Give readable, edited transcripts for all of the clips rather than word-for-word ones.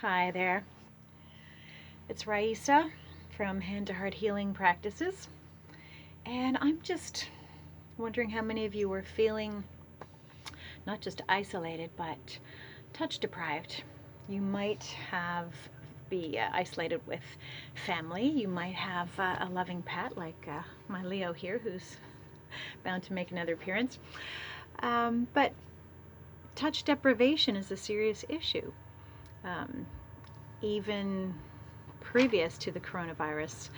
Hi there. It's Raisa from Hand to Heart Healing Practices, and I'm just wondering how many of you are feeling not just isolated but touch deprived. You might be isolated with family. You might have a loving pet like my Leo here, who's bound to make another appearance. But touch deprivation is a serious issue. Even previous to the coronavirus,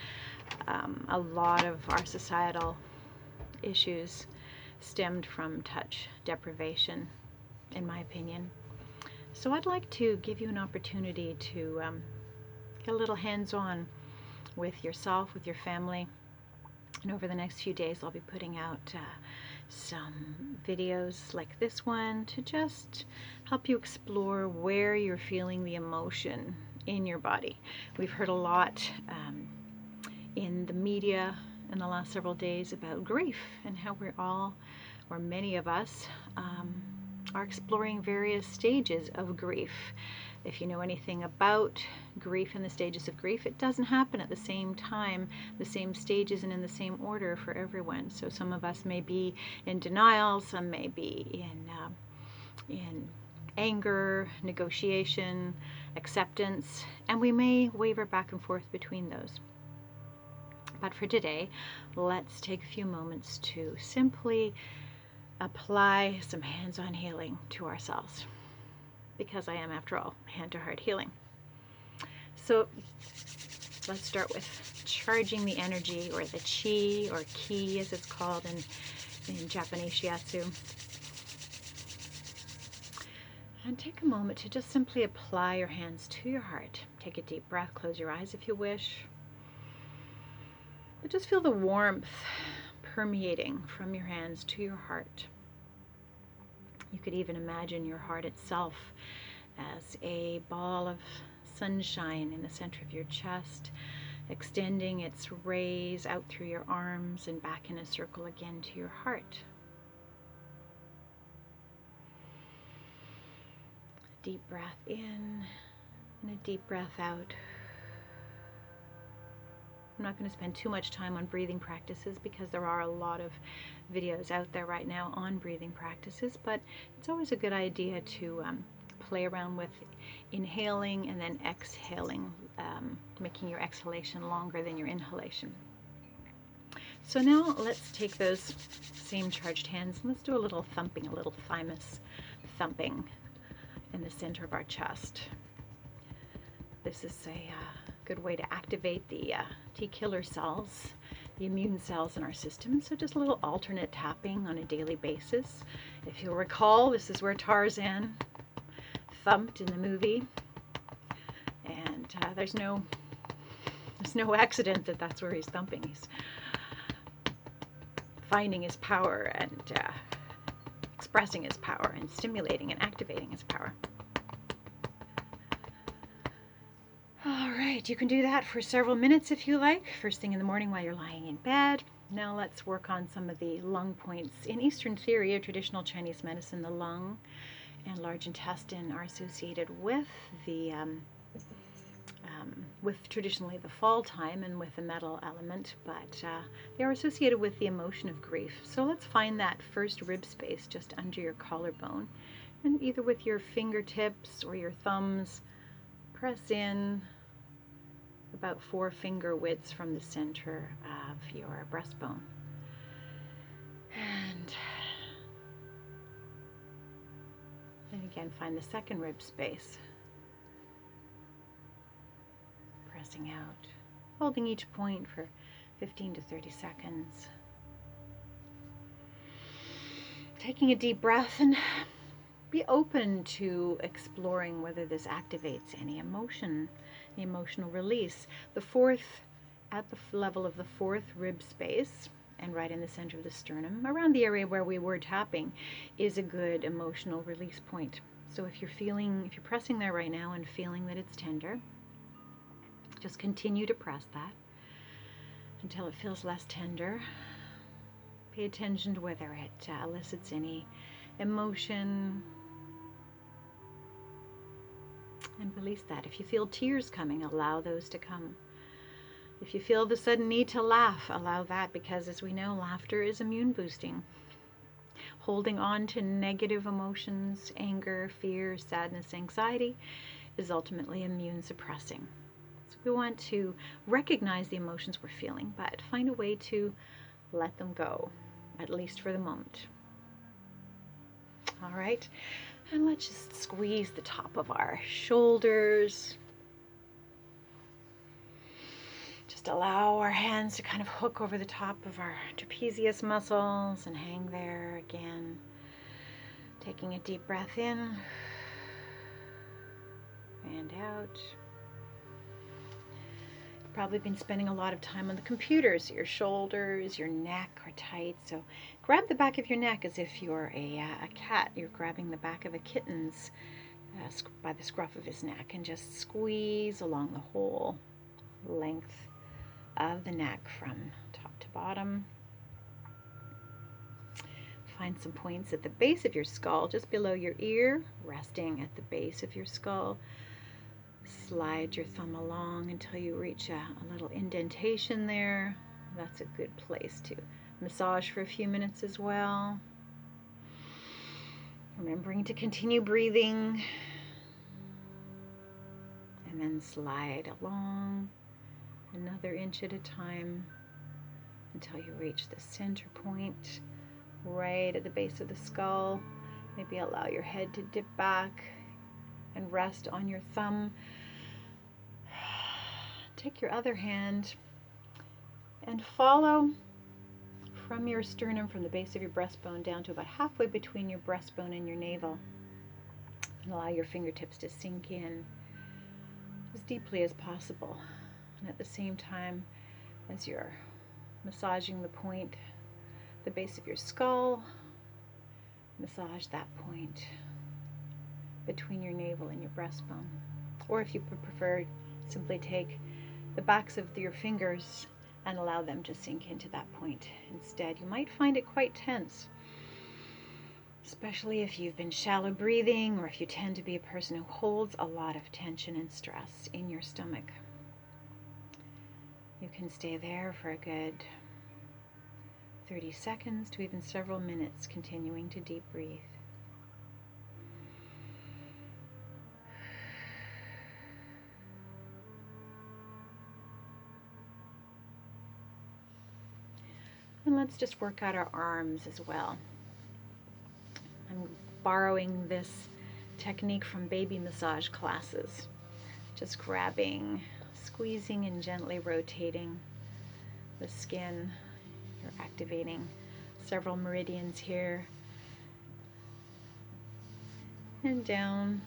a lot of our societal issues stemmed from touch deprivation, in my opinion. So I'd like to give you an opportunity to get a little hands-on with yourself, with your family. And over the next few days, I'll be putting out some videos like this one to just help you explore where you're feeling the emotion in your body. We've heard a lot in the media in the last several days about grief and how we're all, or many of us, are exploring various stages of grief. If you know anything about grief and the stages of grief, it doesn't happen at the same time, the same stages and in the same order for everyone. So some of us may be in denial, some may be in anger, negotiation, acceptance, and we may waver back and forth between those. But for today, let's take a few moments to simply apply some hands-on healing to ourselves, because I am, after all, hand to heart healing. So let's start with charging the energy, or the chi, or ki as it's called in Japanese shiatsu. And take a moment to just simply apply your hands to your heart. Take a deep breath, close your eyes if you wish. But just feel the warmth permeating from your hands to your heart. You could even imagine your heart itself as a ball of sunshine in the center of your chest, extending its rays out through your arms and back in a circle again to your heart. Deep breath in and a deep breath out. I'm not going to spend too much time on breathing practices because there are a lot of videos out there right now on breathing practices, but it's always a good idea to play around with inhaling and then exhaling, making your exhalation longer than your inhalation. So now let's take those same charged hands and let's do a little thumping, a little thymus thumping in the center of our chest. This is a good way to activate the T killer cells, the immune cells in our system. So just a little alternate tapping on a daily basis. If you'll recall, this is where Tarzan thumped in the movie, and there's no accident that that's where he's thumping. He's finding his power and expressing his power and stimulating and activating his power. All right, you can do that for several minutes if you like, first thing in the morning while you're lying in bed. Now let's work on some of the lung points. In Eastern theory or traditional Chinese medicine, the lung and large intestine are associated with with traditionally the fall time and with the metal element, but they are associated with the emotion of grief. So let's find that first rib space just under your collarbone, and either with your fingertips or your thumbs, press in about 4 finger widths from the center of your breastbone. And then again, find the second rib space. Pressing out, holding each point for 15 to 30 seconds. Taking a deep breath, and be open to exploring whether this activates any emotion, the emotional release. The fourth, at the level of the fourth rib space, and right in the center of the sternum, around the area where we were tapping, is a good emotional release point. So if you're pressing there right now and feeling that it's tender, just continue to press that until it feels less tender. Pay attention to whether it elicits any emotion, and release that. If you feel tears coming, allow those to come. If you feel the sudden need to laugh, allow that, because as we know, laughter is immune boosting. Holding on to negative emotions, anger, fear, sadness, anxiety, is ultimately immune suppressing. So we want to recognize the emotions we're feeling, but find a way to let them go, at least for the moment. All right, and let's just squeeze the top of our shoulders. Just allow our hands to kind of hook over the top of our trapezius muscles and hang there again. Taking a deep breath in and out. You've probably been spending a lot of time on the computer, so your shoulders, your neck are tight. So grab the back of your neck as if you're a cat. You're grabbing the back of a kitten's by the scruff of his neck, and just squeeze along the whole length of the neck from top to bottom. Find some points at the base of your skull, just below your ear, resting at the base of your skull. Slide your thumb along until you reach a little indentation there. That's a good place to massage for a few minutes as well. Remembering to continue breathing. And then slide along another inch at a time until you reach the center point right at the base of the skull. Maybe allow your head to dip back and rest on your thumb. Take your other hand and follow from your sternum, from the base of your breastbone down to about halfway between your breastbone and your navel. And allow your fingertips to sink in as deeply as possible. And at the same time, as you're massaging the point, the base of your skull, massage that point between your navel and your breastbone. Or if you prefer, simply take the backs of your fingers and allow them to sink into that point instead. You might find it quite tense, especially if you've been shallow breathing, or if you tend to be a person who holds a lot of tension and stress in your stomach. You can stay there for a good 30 seconds to even several minutes, continuing to deep breathe. And let's just work out our arms as well. I'm borrowing this technique from baby massage classes. Just grabbing, squeezing, and gently rotating the skin. You're activating several meridians here. And down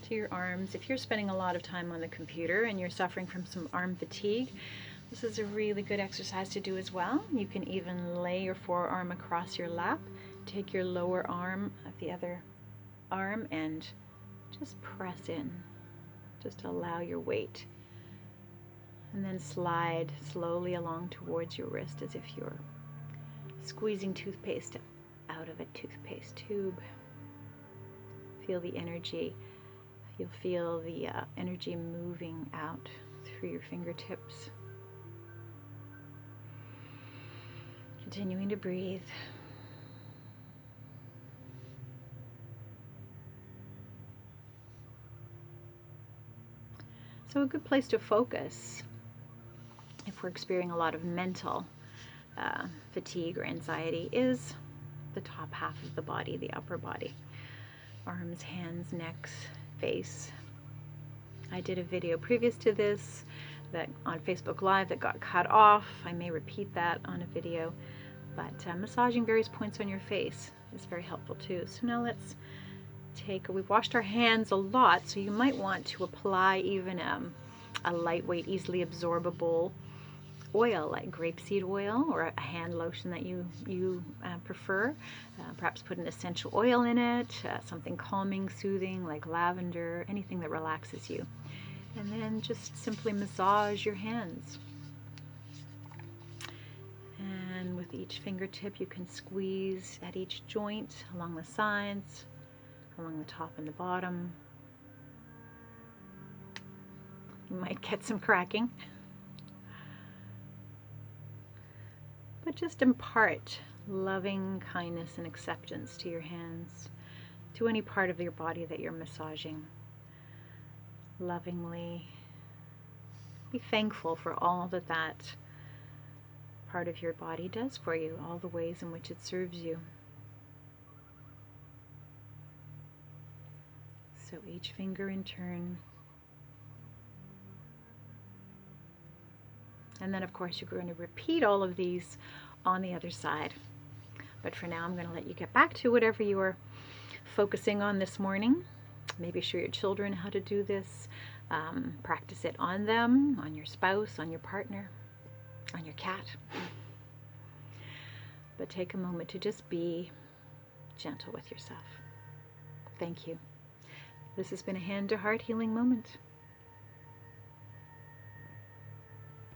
to your arms. If you're spending a lot of time on the computer and you're suffering from some arm fatigue, this is a really good exercise to do as well. You can even lay your forearm across your lap, take your lower arm of the other arm, and just press in. Just allow your weight. And then slide slowly along towards your wrist as if you're squeezing toothpaste out of a toothpaste tube. Feel the energy. You'll feel the energy moving out through your fingertips. Continuing to breathe. So a good place to focus if we're experiencing a lot of mental fatigue or anxiety is the top half of the body, the upper body. Arms, hands, necks, face. I did a video previous to this that on Facebook Live that got cut off. I may repeat that on a video, but massaging various points on your face is very helpful too. So now let's we've washed our hands a lot, so you might want to apply even a lightweight, easily absorbable oil like grapeseed oil, or a hand lotion that you prefer. Perhaps put an essential oil in it, something calming, soothing like lavender, anything that relaxes you. And then just simply massage your hands. And with each fingertip you can squeeze at each joint, along the sides, along the top and the bottom. You might get some cracking. But just impart loving kindness and acceptance to your hands, to any part of your body that you're massaging. Lovingly. Be thankful for all that that part of your body does for you, all the ways in which it serves you. So each finger in turn. And then of course you're going to repeat all of these on the other side. But for now I'm going to let you get back to whatever you are focusing on this morning. Maybe show your children how to do this. Practice it on them, on your spouse, on your partner, on your cat. But take a moment to just be gentle with yourself. Thank you. This has been a hand to heart healing moment.